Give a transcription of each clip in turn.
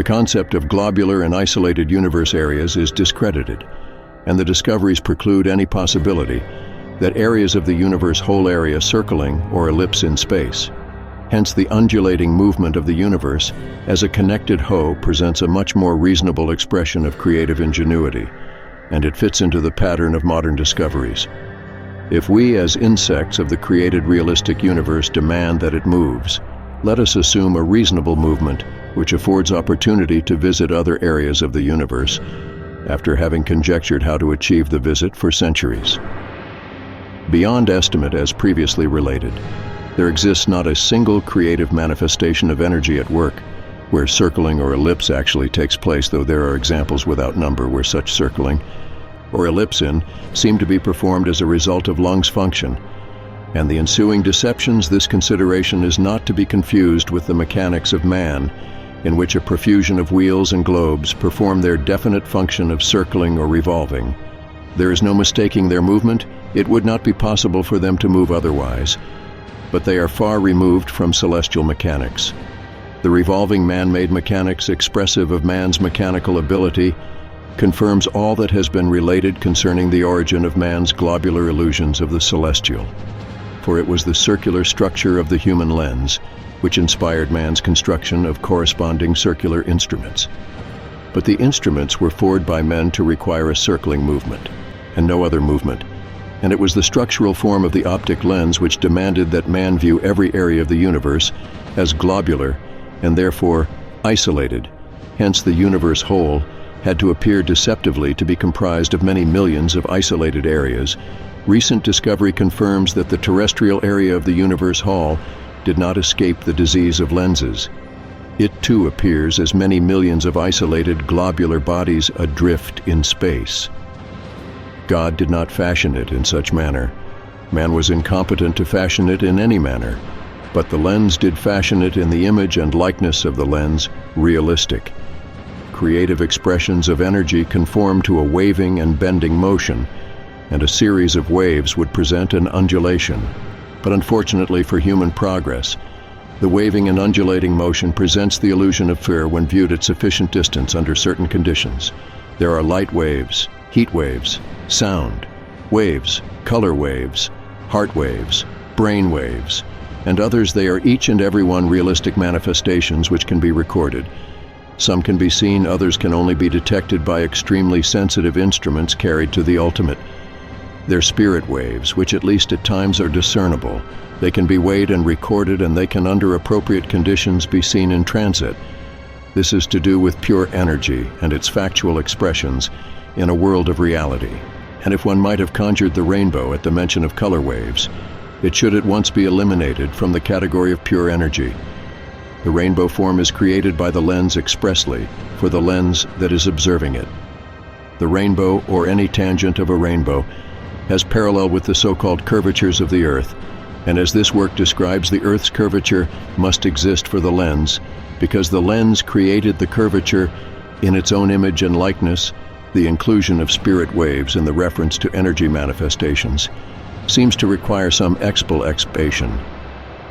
The concept of globular and isolated universe areas is discredited, and the discoveries preclude any possibility that areas of the universe whole area circling or ellipse in space. Hence, the undulating movement of the universe as a connected whole presents a much more reasonable expression of creative ingenuity, and it fits into the pattern of modern discoveries. If we, as insects of the created realistic universe, demand that it moves, let us assume a reasonable movement which affords opportunity to visit other areas of the universe, after having conjectured how to achieve the visit for centuries. Beyond estimate, as previously related, there exists not a single creative manifestation of energy at work where circling or ellipse actually takes place, though there are examples without number where such circling or ellipse-in seem to be performed as a result of lungs function, and the ensuing deceptions. This consideration is not to be confused with the mechanics of man, in which a profusion of wheels and globes perform their definite function of circling or revolving. There is no mistaking their movement. It would not be possible for them to move otherwise, but they are far removed from celestial mechanics. The revolving man-made mechanics, expressive of man's mechanical ability, confirms all that has been related concerning the origin of man's globular illusions of the celestial. For it was the circular structure of the human lens which inspired man's construction of corresponding circular instruments. But the instruments were forged by men to require a circling movement, and no other movement, and it was the structural form of the optic lens which demanded that man view every area of the universe as globular and therefore isolated. Hence, the universe whole had to appear deceptively to be comprised of many millions of isolated areas. Recent discovery confirms that the terrestrial area of the universe whole did not escape the disease of lenses. It too appears as many millions of isolated globular bodies adrift in space. God did not fashion it in such manner. Man was incompetent to fashion it in any manner, but the lens did fashion it in the image and likeness of the lens, realistic. Creative expressions of energy conform to a waving and bending motion, and a series of waves would present an undulation. But unfortunately for human progress, the waving and undulating motion presents the illusion of fear when viewed at sufficient distance under certain conditions. There are light waves, heat waves, sound waves, color waves, heart waves, brain waves, and others. They are each and every one realistic manifestations which can be recorded. Some can be seen, others can only be detected by extremely sensitive instruments carried to the ultimate. They're spirit waves, which at least at times are discernible. They can be weighed and recorded, and they can under appropriate conditions be seen in transit. This is to do with pure energy and its factual expressions in a world of reality. And if one might have conjured the rainbow at the mention of color waves, it should at once be eliminated from the category of pure energy. The rainbow form is created by the lens expressly for the lens that is observing it. The rainbow, or any tangent of a rainbow, has parallel with the so-called curvatures of the Earth, and as this work describes, the Earth's curvature must exist for the lens, because the lens created the curvature in its own image and likeness. The inclusion of spirit waves in the reference to energy manifestations seems to require some explanation.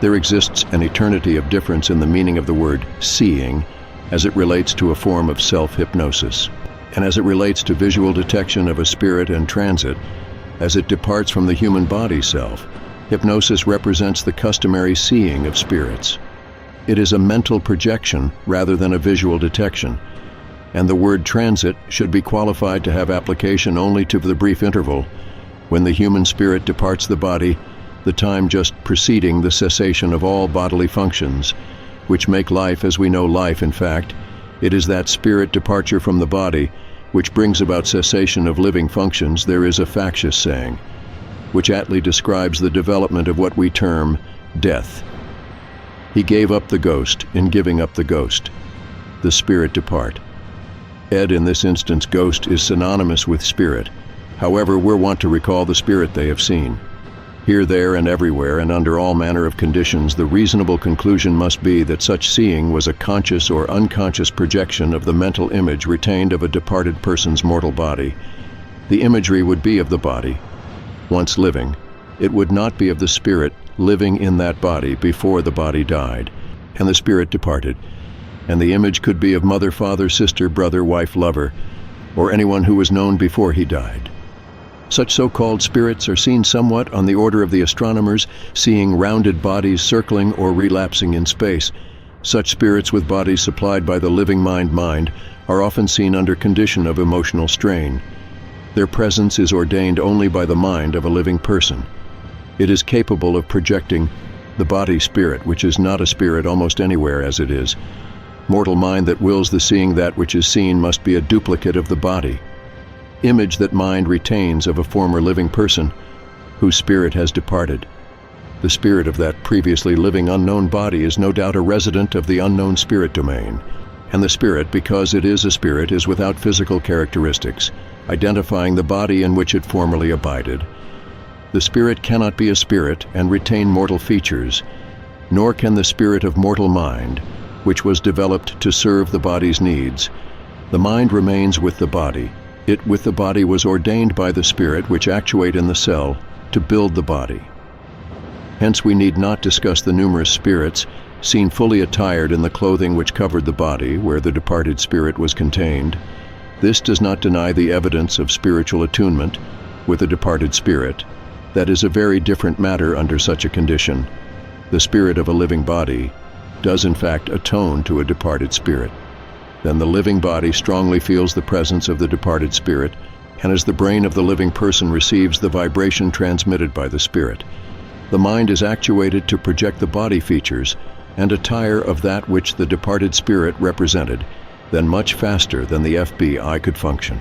There exists an eternity of difference in the meaning of the word seeing as it relates to a form of self-hypnosis, and as it relates to visual detection of a spirit and transit, as it departs from the human body self. Hypnosis represents the customary seeing of spirits. It is a mental projection rather than a visual detection, and the word transit should be qualified to have application only to the brief interval when the human spirit departs the body, the time just preceding the cessation of all bodily functions, which make life as we know life. In fact, it is that spirit departure from the body which brings about cessation of living functions. There is a factious saying, which aptly describes the development of what we term death. He gave up the ghost in giving up the ghost. The spirit depart. In this instance, ghost is synonymous with spirit. However, we're wont to recall the spirit they have seen. Here, there, and everywhere, and under all manner of conditions, the reasonable conclusion must be that such seeing was a conscious or unconscious projection of the mental image retained of a departed person's mortal body. The imagery would be of the body, once living. It would not be of the spirit living in that body before the body died, and the spirit departed. and the image could be of mother, father, sister, brother, wife, lover, or anyone who was known before he died. Such so-called spirits are seen somewhat on the order of the astronomers, seeing rounded bodies circling or relapsing in space. Such spirits with bodies supplied by the living mind are often seen under condition of emotional strain. Their presence is ordained only by the mind of a living person. It is capable of projecting the body spirit, which is not a spirit almost anywhere as it is. Mortal mind that wills the seeing that which is seen must be a duplicate of the body. Image that mind retains of a former living person whose spirit has departed. The spirit of that previously living unknown body is no doubt a resident of the unknown spirit domain. And the spirit, because it is a spirit, is without physical characteristics, identifying the body in which it formerly abided. The spirit cannot be a spirit and retain mortal features, nor can the spirit of mortal mind, which was developed to serve the body's needs. The mind remains with the body. It with the body was ordained by the spirit which actuate in the cell to build the body. Hence we need not discuss the numerous spirits seen fully attired in the clothing which covered the body where the departed spirit was contained. This does not deny the evidence of spiritual attunement with a departed spirit. That is a very different matter under such a condition. The spirit of a living body does in fact atone to a departed spirit. Then the living body strongly feels the presence of the departed spirit, and as the brain of the living person receives the vibration transmitted by the spirit, the mind is actuated to project the body features and attire of that which the departed spirit represented, then much faster than the FBI could function.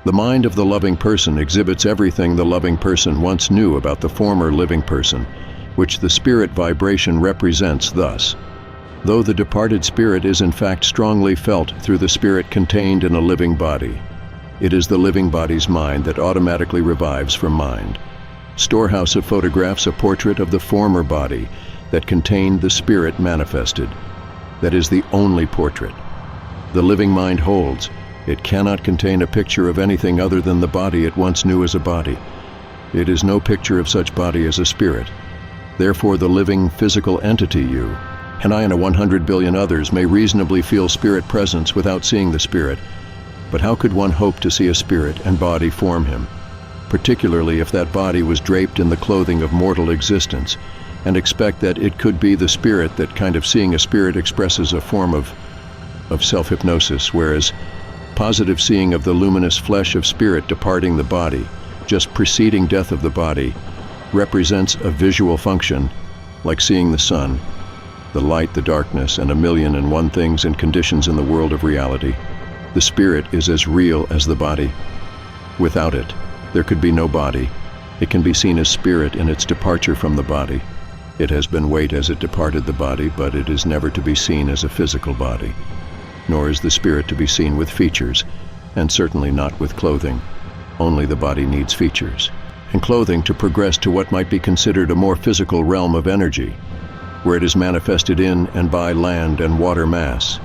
The mind of the loving person exhibits everything the loving person once knew about the former living person, which the spirit vibration represents thus. Though the departed spirit is in fact strongly felt through the spirit contained in a living body, it is the living body's mind that automatically revives from mind. Storehouse of photographs a portrait of the former body that contained the spirit manifested. That is the only portrait the living mind holds. It cannot contain a picture of anything other than the body it once knew as a body. It is no picture of such body as a spirit. Therefore the living physical entity you, and I and 100 billion others may reasonably feel spirit presence without seeing the spirit, but how could one hope to see a spirit and body form him, particularly if that body was draped in the clothing of mortal existence, and expect that it could be the spirit? That kind of seeing a spirit expresses a form of self-hypnosis, whereas positive seeing of the luminous flesh of spirit departing the body, just preceding death of the body, represents a visual function, like seeing the sun, the light, the darkness, and 1,000,001 things and conditions in the world of reality. The spirit is as real as the body. Without it, there could be no body. It can be seen as spirit in its departure from the body. It has been weight as it departed the body, but it is never to be seen as a physical body. Nor is the spirit to be seen with features, and certainly not with clothing. Only the body needs features, and clothing to progress to what might be considered a more physical realm of energy, where it is manifested in and by land and water mass.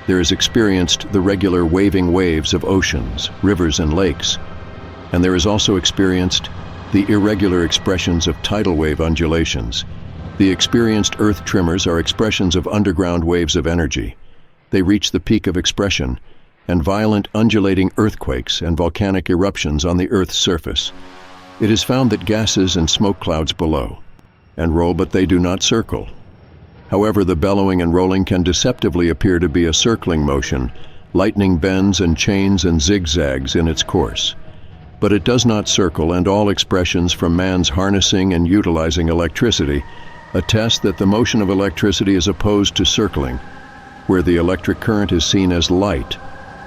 There is experienced the regular waving waves of oceans, rivers, and lakes, and there is also experienced the irregular expressions of tidal wave undulations. The experienced earth tremors are expressions of underground waves of energy. They reach the peak of expression, and violent undulating earthquakes and volcanic eruptions on the Earth's surface. It is found that gases and smoke clouds below and roll, but they do not circle. However, the bellowing and rolling can deceptively appear to be a circling motion. Lightning bends and chains and zigzags in its course. But it does not circle, and all expressions from man's harnessing and utilizing electricity attest that the motion of electricity is opposed to circling. Where the electric current is seen as light,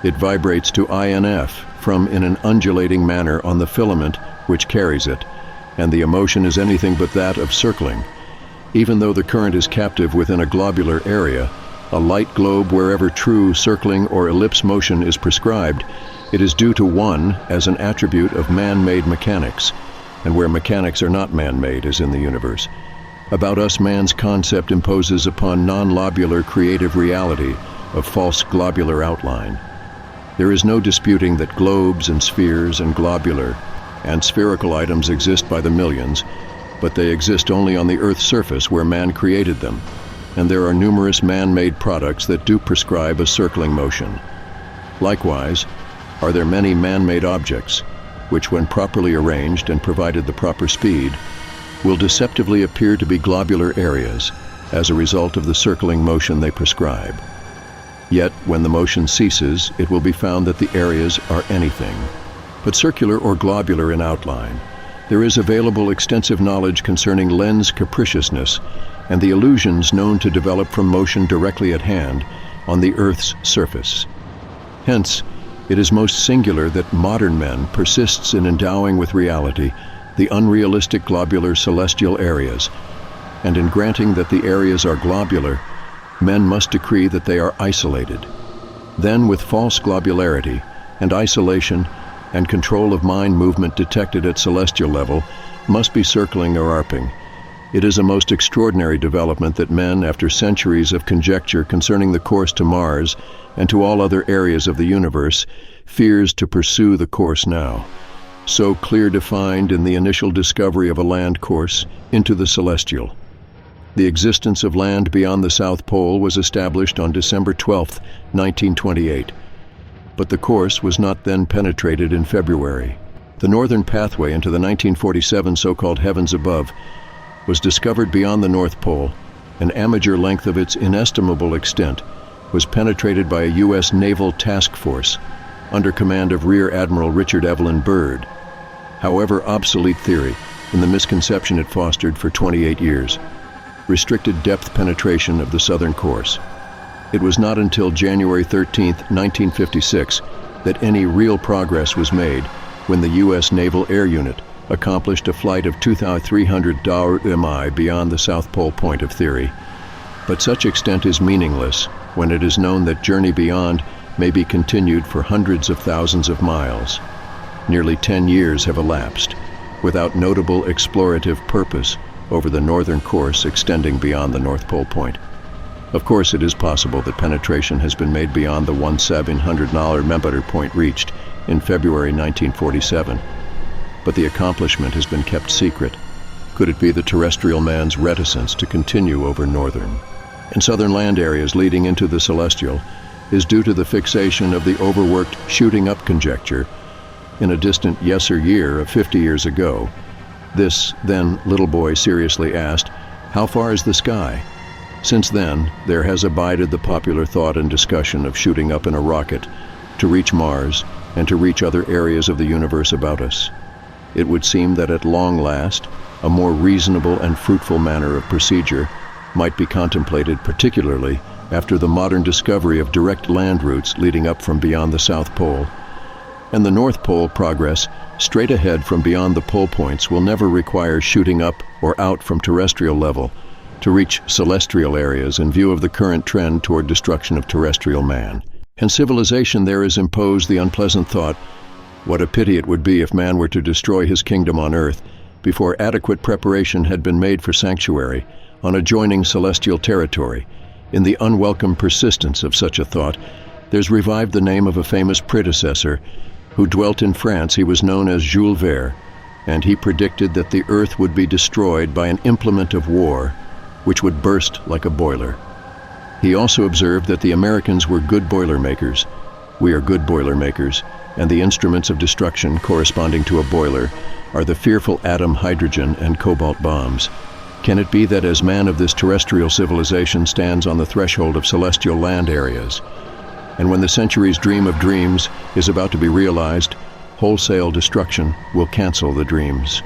it vibrates to INF from in an undulating manner on the filament which carries it, and the emotion is anything but that of circling. Even though the current is captive within a globular area, a light globe wherever true circling or ellipse motion is prescribed, it is due to one as an attribute of man-made mechanics, and where mechanics are not man-made as in the universe. About us, man's concept imposes upon non-lobular creative reality of false globular outline. There is no disputing that globes and spheres and globular and spherical items exist by the millions, but they exist only on the Earth's surface where man created them. and there are numerous man-made products that do prescribe a circling motion. Likewise, are there many man-made objects, which when properly arranged and provided the proper speed, will deceptively appear to be globular areas as a result of the circling motion they prescribe. Yet, when the motion ceases, it will be found that the areas are anything but circular or globular in outline. There is available extensive knowledge concerning lens capriciousness and the illusions known to develop from motion directly at hand on the Earth's surface. Hence, it is most singular that modern man persists in endowing with reality the unrealistic globular celestial areas, and in granting that the areas are globular, men must decree that they are isolated. Then, with false globularity and isolation and control of mind movement detected at celestial level, must be circling or arping. It is a most extraordinary development that men, after centuries of conjecture concerning the course to Mars and to all other areas of the universe, fears to pursue the course now, so clear defined in the initial discovery of a land course into the celestial. The existence of land beyond the South Pole was established on December 12, 1928. But the course was not then penetrated in February. The northern pathway into the 1947 so-called heavens above was discovered beyond the North Pole. An amateur length of its inestimable extent was penetrated by a U.S. naval task force under command of Rear Admiral Richard Evelyn Byrd. However obsolete theory, in the misconception it fostered for 28 years, restricted depth penetration of the southern course. It was not until January 13, 1956, that any real progress was made when the U.S. Naval Air Unit accomplished a flight of 2,300 mi beyond the South Pole point of theory. But such extent is meaningless when it is known that journey beyond may be continued for hundreds of thousands of miles. Nearly 10 years have elapsed without notable explorative purpose over the northern course extending beyond the North Pole point. Of course, it is possible that penetration has been made beyond the 1,700 millimeter point reached in February 1947, but the accomplishment has been kept secret. Could it be the terrestrial man's reticence to continue over northern and southern land areas leading into the celestial is due to the fixation of the overworked shooting up conjecture in a distant year of 50 years ago? This, then, little boy seriously asked, "How far is the sky?" Since then, there has abided the popular thought and discussion of shooting up in a rocket to reach Mars and to reach other areas of the universe about us. It would seem that at long last, a more reasonable and fruitful manner of procedure might be contemplated, particularly after the modern discovery of direct land routes leading up from beyond the South Pole. And the North Pole progress straight ahead from beyond the pole points will never require shooting up or out from terrestrial level to reach celestial areas in view of the current trend toward destruction of terrestrial man. And civilization there is imposed the unpleasant thought, what a pity it would be if man were to destroy his kingdom on earth before adequate preparation had been made for sanctuary on adjoining celestial territory. In the unwelcome persistence of such a thought, there's revived the name of a famous predecessor who dwelt in France. He was known as Jules Verne, and he predicted that the earth would be destroyed by an implement of war which would burst like a boiler. He also observed that the Americans were good boiler makers. We are good boiler makers, and the instruments of destruction corresponding to a boiler are the fearful atom, hydrogen, and cobalt bombs. Can it be that as man of this terrestrial civilization stands on the threshold of celestial land areas, and when the century's dream of dreams is about to be realized, wholesale destruction will cancel the dreams?